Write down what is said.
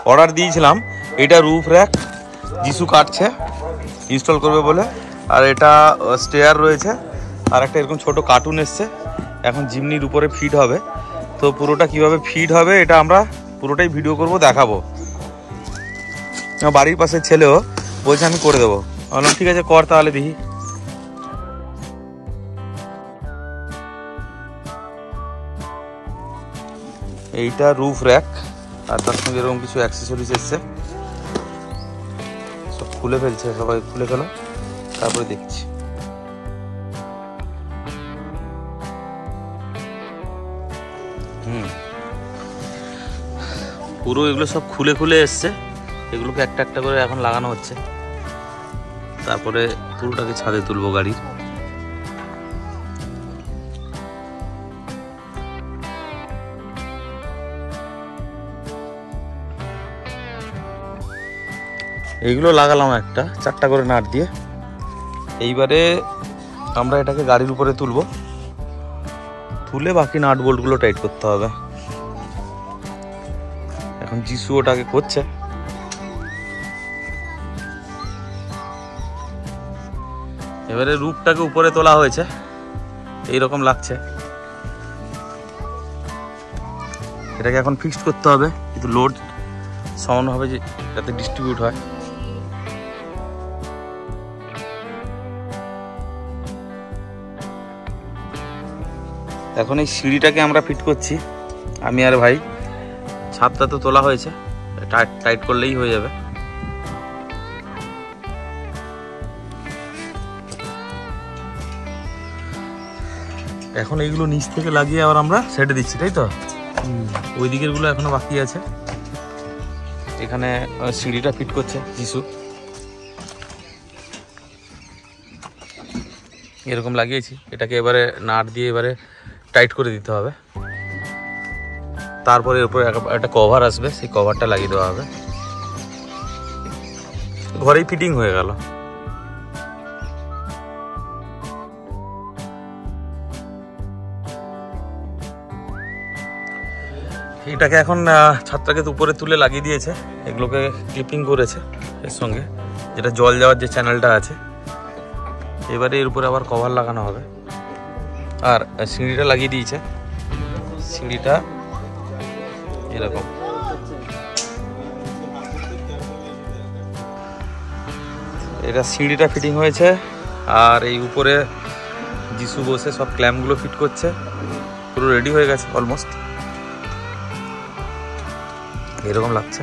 Order দিয়েছিলাম। এটা roof rack যিশু কাটছে ইনস্টল করবে বলে, আর এটা স্টেয়ার রয়েছে, আর একটা এরকম ছোট কার্টুন এসছে, এখন জিমনির উপরে ফিট হবে। তো পুরোটা কিভাবে ফিট হবে এটা আমরা পুরোটাই ভিডিও করব, দেখাবো। বাড়ির পাশে ছেলেও বলছে আমি করে দেবো, বললাম ঠিক আছে কর তাহলে দেখি। এইটা রুফ র্যাক, আর তার সঙ্গে এরকম কিছু অ্যাক্সেসরিজ এসছে, সব খুলে ফেলছে, সবাই খুলে ফেলো তারপরে দেখছি। পুরো এগুলো সব খুলে খুলে এসছে, এগুলোকে একটা একটা করে এখন লাগানো হচ্ছে, তারপরে পুরোটাকে ছাদে তুলবো গাড়ির। এইগুলো লাগালাম একটা 4টা করে নাট দিয়ে। এইবারে আমরা এটাকে গাড়ির উপরে তুলবো, তুলে বাকি নাট বোল্টগুলো টাইট করতে হবে। এখন যিশু ওটাকে করছে। এবারে রূপটাকে উপরে তোলা হয়েছে, এইরকম লাগছে। এটাকে এখন ফিক্সড করতে হবে, কিন্তু লোড সমানভাবে যাতে ডিস্ট্রিবিউট হয়। এখন এই সিঁড়িটাকে আমরা ফিট করছি, আমি আর ভাই। ছাদটা তো তোলা হয়েছে, টাইট করলেই হয়ে যাবে। এখন এইগুলো নিচ থেকে লাগিয়ে আবার আমরা সেটে দিচ্ছি, তাই তো? ওই দিকের গুলো এখনো বাকি আছে। এখানে সিঁড়িটা ফিট করছে যিশু, এরকম লাগিয়েছি। এটাকে এবারে নাট দিয়ে এবারে টাইট করে দিতে হবে, তারপরে এর উপরে একটা কভার আসবে, সেই কভারটা লাগিয়ে দেওয়া হবে। ঘরেই ফিটিং হয়ে গেল। এটাকে এখন ছাদটাকে উপরে তুলে লাগিয়ে দিয়েছে, এগুলোকে ক্লিপিং করেছে এর সঙ্গে, যেটা জল যাওয়ার যে চ্যানেলটা আছে। এবারে এর উপরে আবার কভার লাগানো হবে, আর সিঁড়িটা লাগিয়ে দিয়েছে। সিঁড়িটা এরকম, এটা সিঁড়িটা ফিটিং হয়েছে, আর এই উপরে যিশু বসে সব ক্ল্যাম্পগুলো ফিট করছে। পুরো রেডি হয়ে গেছে অলমোস্ট, এরকম লাগছে।